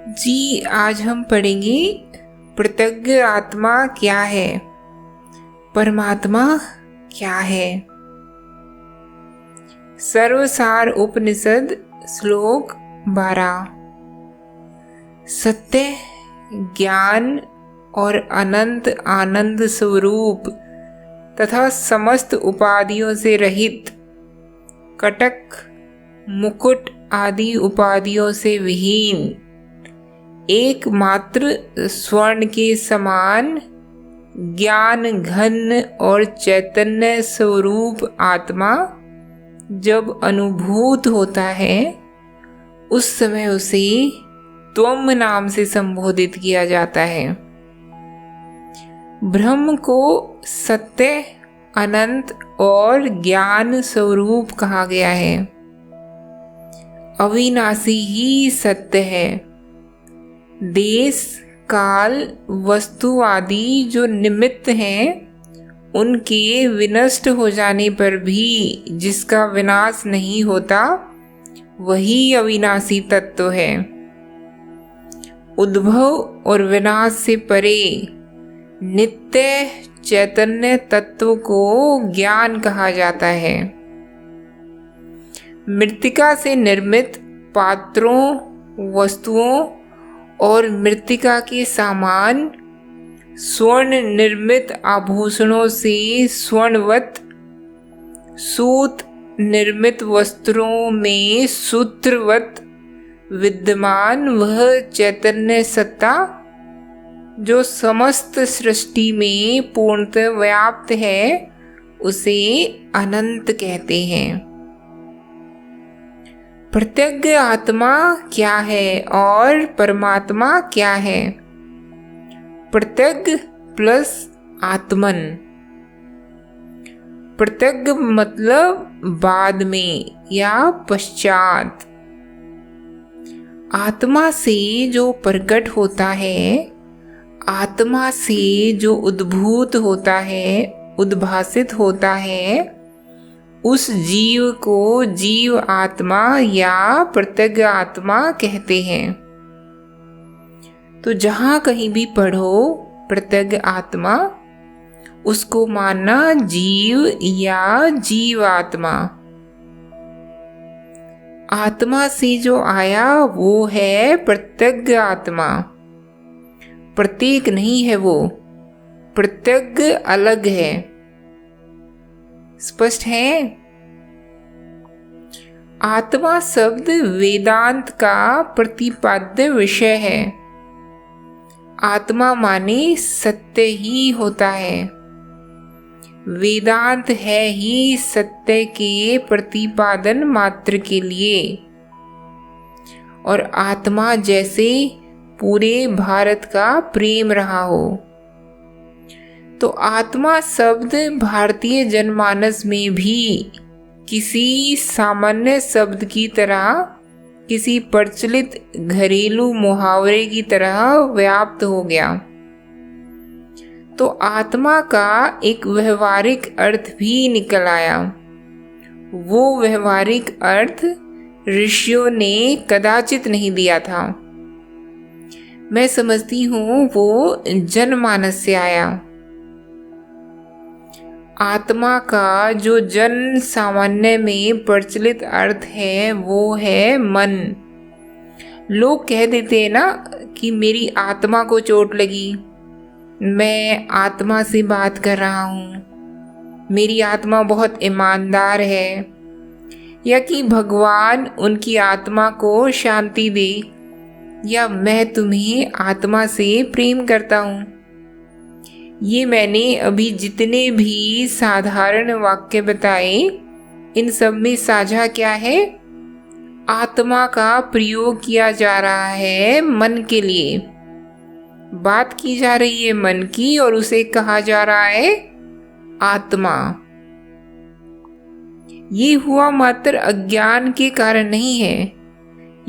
जी, आज हम पढ़ेंगे कृतज्ञ आत्मा क्या है, परमात्मा क्या है। सर्वसार उपनिषद श्लोक 12। सत्य, ज्ञान और अनंत आनंद स्वरूप तथा समस्त उपाधियों से रहित, कटक, मुकुट आदि उपाधियों से विहीन, एकमात्र स्वर्ण के समान ज्ञान घन और चैतन्य स्वरूप आत्मा जब अनुभूत होता है, उस समय उसे त्वम नाम से संबोधित किया जाता है। ब्रह्म को सत्य, अनंत और ज्ञान स्वरूप कहा गया है। अविनाशी ही सत्य है। देश, काल, वस्तु आदि जो निमित्त हैं, उनके विनष्ट हो जाने पर भी जिसका विनाश नहीं होता, वही अविनाशी तत्व है। उद्भव और विनाश से परे नित्य चैतन्य तत्व को ज्ञान कहा जाता है। मृत्तिका से निर्मित पात्रों, वस्तुओं और मृत्तिका के सामान, स्वर्ण निर्मित आभूषणों से स्वर्णवत, सूत निर्मित वस्त्रों में सूत्रवत विद्यमान वह चैतन्य सत्ता जो समस्त सृष्टि में पूर्णतः व्याप्त है, उसे अनंत कहते हैं। कृतज्ञ आत्मा क्या है और परमात्मा क्या है? कृतज्ञ प्लस आत्मन। कृतज्ञ मतलब बाद में या पश्चात। आत्मा से जो प्रकट होता है, आत्मा से जो उद्भूत होता है, उद्भासित होता है, उस जीव को जीव आत्मा या कृतज्ञ आत्मा कहते हैं। तो जहाँ कहीं भी पढ़ो कृतज्ञ आत्मा, उसको मानना जीव या जीव आत्मा। आत्मा से जो आया वो है कृतज्ञ आत्मा। प्रत्येक नहीं है वो, कृतज्ञ अलग है। स्पष्ट है? आत्मा शब्द वेदांत का प्रतिपाद्य विषय है। आत्मा माने सत्य ही होता है। वेदांत है ही सत्य के प्रतिपादन मात्र के लिए। और आत्मा जैसे पूरे भारत का प्रेम रहा हो, तो आत्मा शब्द भारतीय जनमानस में भी किसी सामान्य शब्द की तरह, किसी प्रचलित घरेलू मुहावरे की तरह व्याप्त हो गया। तो आत्मा का एक व्यवहारिक अर्थ भी निकल आया। वो व्यवहारिक अर्थ ऋषियों ने कदाचित नहीं दिया था। मैं समझती हूँ वो जनमानस से आया। आत्मा का जो जन सामान्य में प्रचलित अर्थ है, वो है मन। लोग कह देते हैं ना कि मेरी आत्मा को चोट लगी, मैं आत्मा से बात कर रहा हूँ, मेरी आत्मा बहुत ईमानदार है, या कि भगवान उनकी आत्मा को शांति दे, या मैं तुम्हें आत्मा से प्रेम करता हूँ। ये मैंने अभी जितने भी साधारण वाक्य बताए, इन सब में साझा क्या है? आत्मा का प्रयोग किया जा रहा है मन के लिए। बात की जा रही है मन की और उसे कहा जा रहा है आत्मा। ये हुआ मात्र अज्ञान के कारण नहीं है।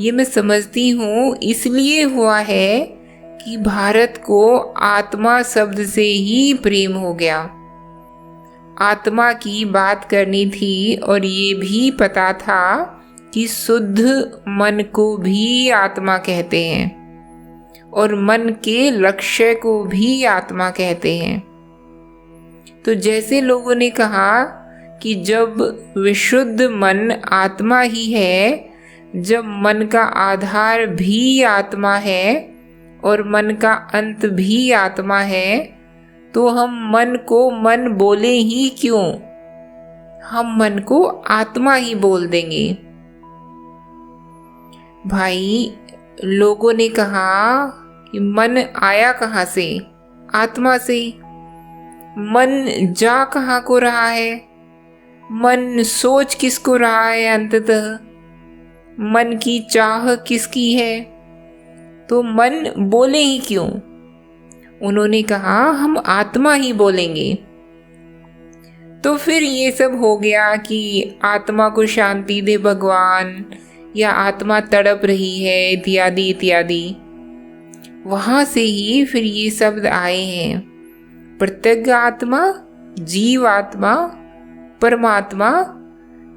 ये मैं समझती हूँ इसलिए हुआ है कि भारत को आत्मा शब्द से ही प्रेम हो गया। आत्मा की बात करनी थी और ये भी पता था कि शुद्ध मन को भी आत्मा कहते हैं। और मन के लक्ष्य को भी आत्मा कहते हैं। तो जैसे लोगों ने कहा कि जब विशुद्ध मन आत्मा ही है, जब मन का आधार भी आत्मा है और मन का अंत भी आत्मा है, तो हम मन को मन बोले ही क्यों, हम मन को आत्मा ही बोल देंगे। भाई, लोगों ने कहा कि मन आया कहाँ से, आत्मा से। मन जा कहाँ को रहा है, मन सोच किसको रहा है अंततः, मन की चाह किसकी है, तो मन बोले ही क्यों। उन्होंने कहा हम आत्मा ही बोलेंगे। तो फिर ये सब हो गया कि आत्मा को शांति दे भगवान, या आत्मा तड़प रही है, इत्यादि इत्यादि। वहां से ही फिर ये शब्द आए हैं, प्रत्यग्र आत्मा, जीव आत्मा, परमात्मा,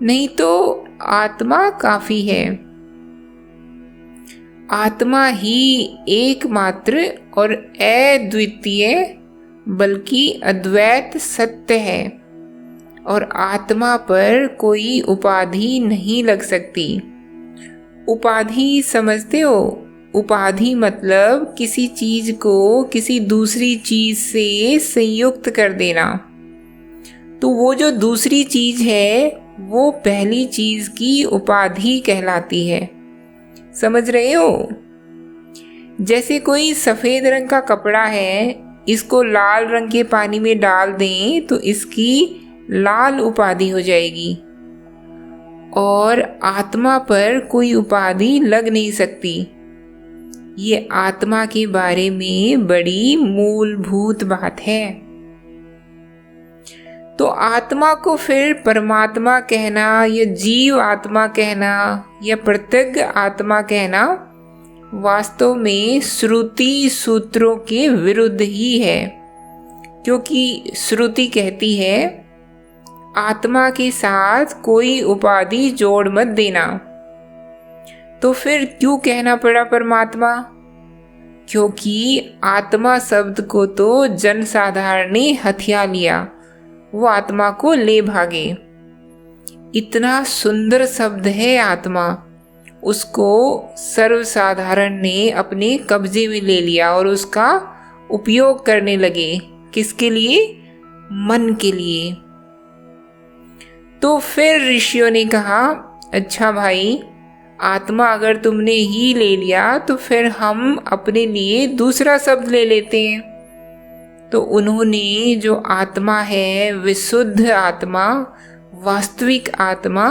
नहीं तो आत्मा काफी है। आत्मा ही एकमात्र और अद्वितीय बल्कि अद्वैत सत्य है, और आत्मा पर कोई उपाधि नहीं लग सकती। उपाधि समझते हो? उपाधि मतलब किसी चीज को किसी दूसरी चीज से संयुक्त कर देना। तो वो जो दूसरी चीज है वो पहली चीज की उपाधि कहलाती है। समझ रहे हो? जैसे कोई सफेद रंग का कपड़ा है, इसको लाल रंग के पानी में डाल दें तो इसकी लाल उपाधि हो जाएगी, और आत्मा पर कोई उपाधि लग नहीं सकती। ये आत्मा के बारे में बड़ी मूलभूत बात है। तो आत्मा को फिर परमात्मा कहना या जीव आत्मा कहना या प्रत्यग्र आत्मा कहना वास्तव में श्रुति सूत्रों के विरुद्ध ही है, क्योंकि श्रुति कहती है आत्मा के साथ कोई उपाधि जोड़ मत देना। तो फिर क्यों कहना पड़ा परमात्मा? क्योंकि आत्मा शब्द को तो जनसाधारण ने हथिया लिया, वो आत्मा को ले भागे। इतना सुंदर शब्द है आत्मा, उसको सर्वसाधारण ने अपने कब्जे में ले लिया और उसका उपयोग करने लगे। किसके लिए? मन के लिए। तो फिर ऋषियों ने कहा, अच्छा भाई, आत्मा अगर तुमने ही ले लिया तो फिर हम अपने लिए दूसरा शब्द ले लेते हैं। तो उन्होंने जो आत्मा है, विशुद्ध आत्मा, वास्तविक आत्मा,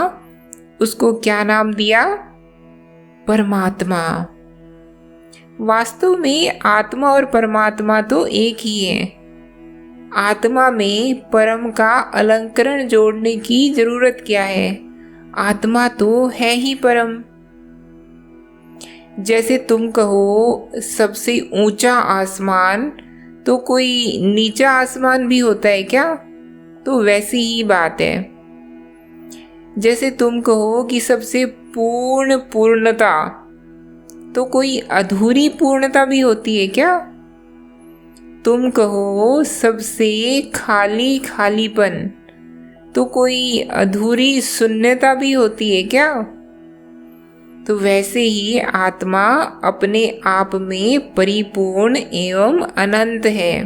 उसको क्या नाम दिया? परमात्मा। वास्तव में आत्मा और परमात्मा तो एक ही है। आत्मा में परम का अलंकरण जोड़ने की जरूरत क्या है? आत्मा तो है ही परम। जैसे तुम कहो सबसे ऊंचा आसमान, तो कोई नीचा आसमान भी होता है क्या? तो वैसी ही बात है। जैसे तुम कहो कि सबसे पूर्ण पूर्णता, तो कोई अधूरी पूर्णता भी होती है क्या? तुम कहो सबसे खाली खालीपन, तो कोई अधूरी शून्यता भी होती है क्या? तो वैसे ही आत्मा अपने आप में परिपूर्ण एवं अनंत है।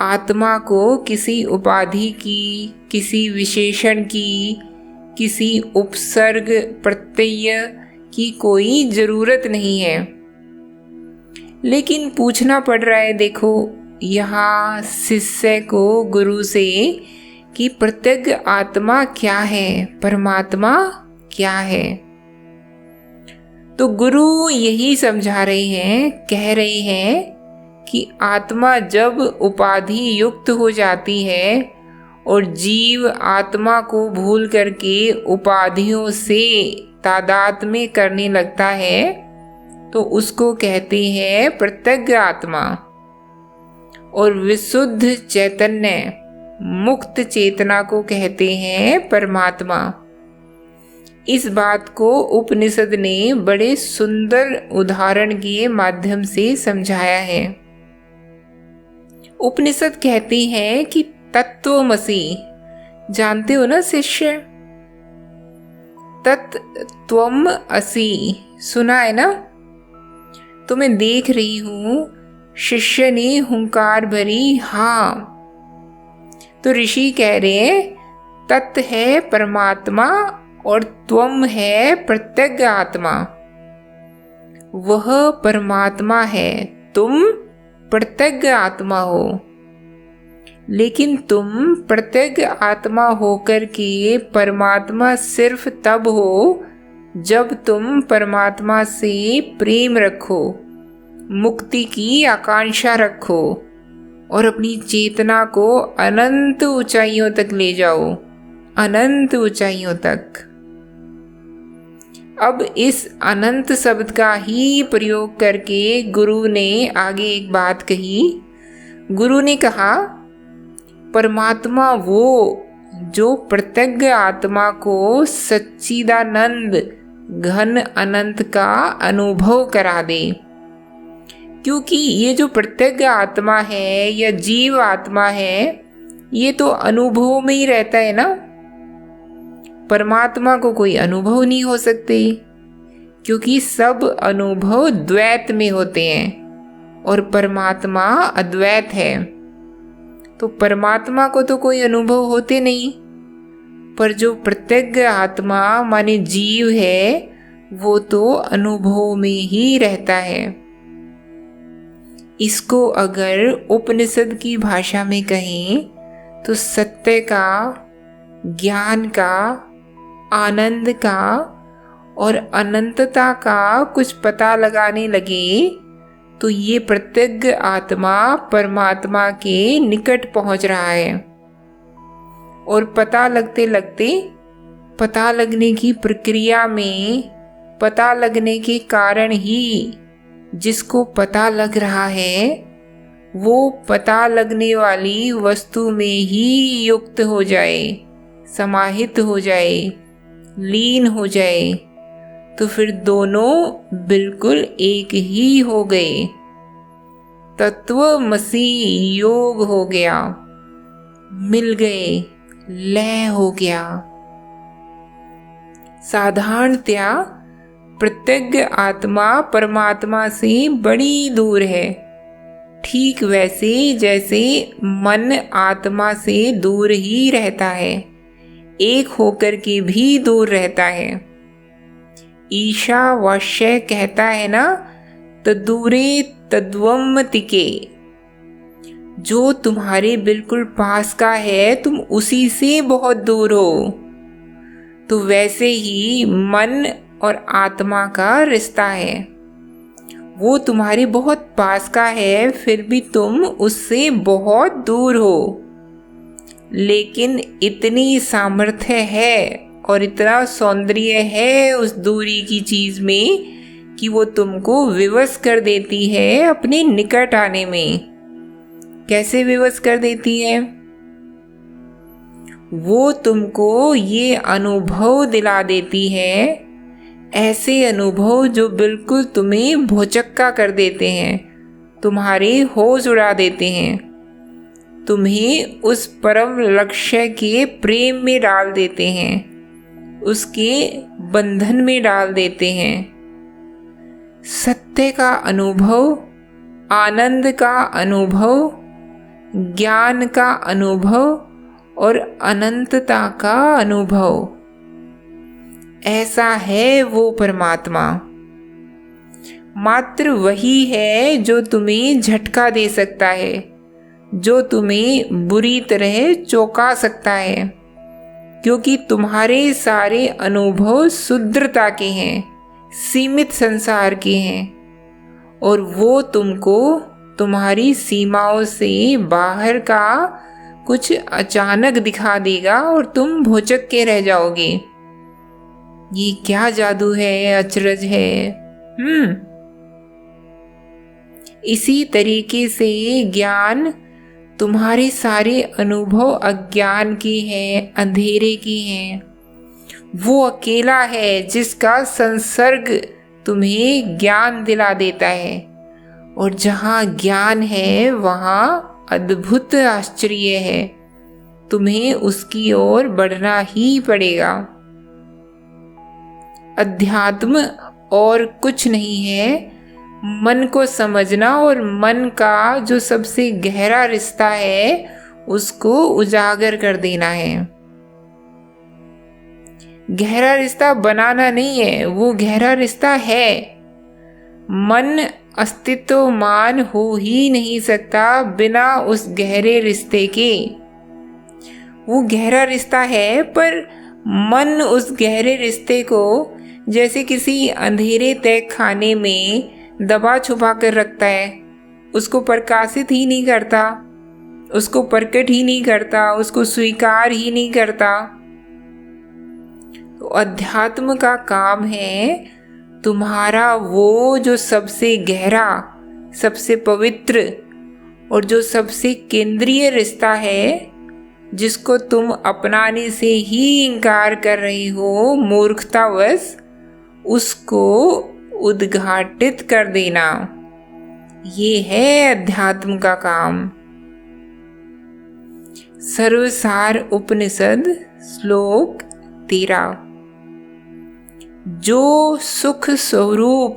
आत्मा को किसी उपाधि की, किसी विशेषण की, किसी उपसर्ग प्रत्यय की कोई जरूरत नहीं है। लेकिन पूछना पड़ रहा है, देखो यहाँ शिष्य को गुरु से, कि प्रत्यग्र आत्मा क्या है, परमात्मा क्या है? तो गुरु यही समझा रहे हैं, कह रहे हैं कि आत्मा जब उपाधि युक्त हो जाती है और जीव आत्मा को भूल करके उपाधियों से तादात्म्य करने लगता है, तो उसको कहते हैं प्रत्यग्र आत्मा। और विशुद्ध चैतन्य, मुक्त चेतना को कहते हैं परमात्मा। इस बात को उपनिषद ने बड़े सुंदर उदाहरण के माध्यम से समझाया है। उपनिषद कहती हैं कि तत्वमसि, जानते हो ना शिष्य, तत्त्वम असि, सुना है ना? तो मैं देख रही हूं शिष्य ने हुंकार भरी हाँ। तो ऋषि कह रहे हैं तत् है परमात्मा और त्वम है प्रत्यग्र आत्मा। वह परमात्मा है, तुम प्रत्यग्र आत्मा हो। लेकिन तुम प्रत्यग्र आत्मा होकर के परमात्मा सिर्फ तब हो जब तुम परमात्मा से प्रेम रखो, मुक्ति की आकांक्षा रखो और अपनी चेतना को अनंत ऊंचाइयों तक ले जाओ, अनंत ऊंचाइयों तक। अब इस अनंत शब्द का ही प्रयोग करके गुरु ने आगे एक बात कही। गुरु ने कहा परमात्मा वो जो प्रत्यग्र आत्मा को सच्चिदानंद घन अनंत का अनुभव करा दे। क्योंकि ये जो प्रत्यग्र आत्मा है या जीव आत्मा है, ये तो अनुभव में ही रहता है ना। परमात्मा को कोई अनुभव नहीं हो सकते, क्योंकि सब अनुभव द्वैत में होते हैं और परमात्मा अद्वैत है। तो परमात्मा को तो कोई अनुभव होते नहीं, पर जो प्रत्यग्र आत्मा माने जीव है वो तो अनुभव में ही रहता है। इसको अगर उपनिषद की भाषा में कहें तो सत्य का, ज्ञान का, आनंद का और अनंतता का कुछ पता लगाने लगे तो ये प्रत्यग्र आत्मा परमात्मा के निकट पहुंच रहा है। और पता लगते लगते, पता लगने की प्रक्रिया में, पता लगने के कारण ही जिसको पता लग रहा है वो पता लगने वाली वस्तु में ही युक्त हो जाए, समाहित हो जाए, लीन हो जाए, तो फिर दोनों बिल्कुल एक ही हो गए। तत्वमसि योग हो गया, मिल गए, लय हो गया। साधारणतया प्रत्यग्र आत्मा परमात्मा से बड़ी दूर है, ठीक वैसे जैसे मन आत्मा से दूर ही रहता है, एक होकर के भी दूर रहता है। ईशावास्य कहता है ना, तदूरे तद्वमतिके, जो तुम्हारे बिल्कुल पास का है तुम उसी से बहुत दूर हो। तो वैसे ही मन और आत्मा का रिश्ता है, वो तुम्हारे बहुत पास का है फिर भी तुम उससे बहुत दूर हो। लेकिन इतनी सामर्थ्य है और इतना सौंदर्य है उस दूरी की चीज में कि वो तुमको विवश कर देती है अपने निकट आने में। कैसे विवश कर देती है? वो तुमको ये अनुभव दिला देती है, ऐसे अनुभव जो बिल्कुल तुम्हें भौचक्का कर देते हैं, तुम्हारे होश उड़ा देते हैं, तुम्हें उस परम लक्ष्य के प्रेम में डाल देते हैं, उसके बंधन में डाल देते हैं। सत्य का अनुभव, आनंद का अनुभव, ज्ञान का अनुभव और अनंतता का अनुभव, ऐसा है वो परमात्मा। मात्र वही है जो तुम्हें झटका दे सकता है, जो तुम्हें बुरी तरह चौंका सकता है, क्योंकि तुम्हारे सारे अनुभव शुद्रता के हैं, सीमित संसार के हैं, और वो तुमको तुम्हारी सीमाओं से बाहर का कुछ अचानक दिखा देगा और तुम भौचक के रह जाओगे। ये क्या जादू है, अचरज है। इसी तरीके से ज्ञान तुम्हारे सारे अनुभव अज्ञान के हैं, अंधेरे के हैं, वो अकेला है जिसका संसर्ग तुम्हें ज्ञान दिला देता है, और जहाँ ज्ञान है वहाँ अद्भुत आश्चर्य है। तुम्हें उसकी ओर बढ़ना ही पड़ेगा। अध्यात्म और कुछ नहीं है, मन को समझना और मन का जो सबसे गहरा रिश्ता है उसको उजागर कर देना है। गहरा रिश्ता बनाना नहीं है, वो गहरा रिश्ता है। मन अस्तित्वमान हो ही नहीं सकता बिना उस गहरे रिश्ते के। वो गहरा रिश्ता है, पर मन उस गहरे रिश्ते को जैसे किसी अंधेरे तय खाने में दबा छुपा कर रखता है। उसको प्रकाशित ही नहीं करता, उसको प्रकट ही नहीं करता, उसको स्वीकार ही नहीं करता। तो अध्यात्म का काम है तुम्हारा वो जो सबसे गहरा, सबसे पवित्र और जो सबसे केंद्रीय रिश्ता है, जिसको तुम अपनाने से ही इनकार कर रही हो मूर्खतावश, उसको उद्घाटित कर देना। ये है अध्यात्म का काम। सर्वसार उपनिषद श्लोक 13। जो सुख स्वरूप,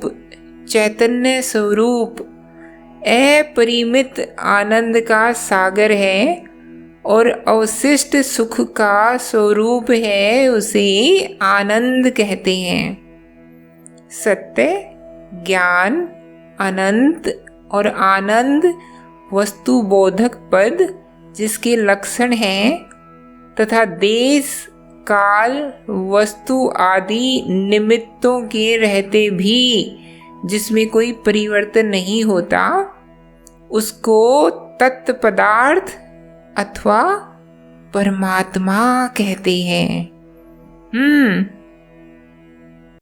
चैतन्य स्वरूप, अपरिमित आनंद का सागर है और अवशिष्ट सुख का स्वरूप है, उसे आनंद कहते हैं। सत्य, ज्ञान, अनंत और आनंद वस्तु बोधक पद जिसके लक्षण हैं तथा देश, काल, वस्तु आदि निमित्तों के रहते भी जिसमें कोई परिवर्तन नहीं होता, उसको तत्व पदार्थ अथवा परमात्मा कहते हैं।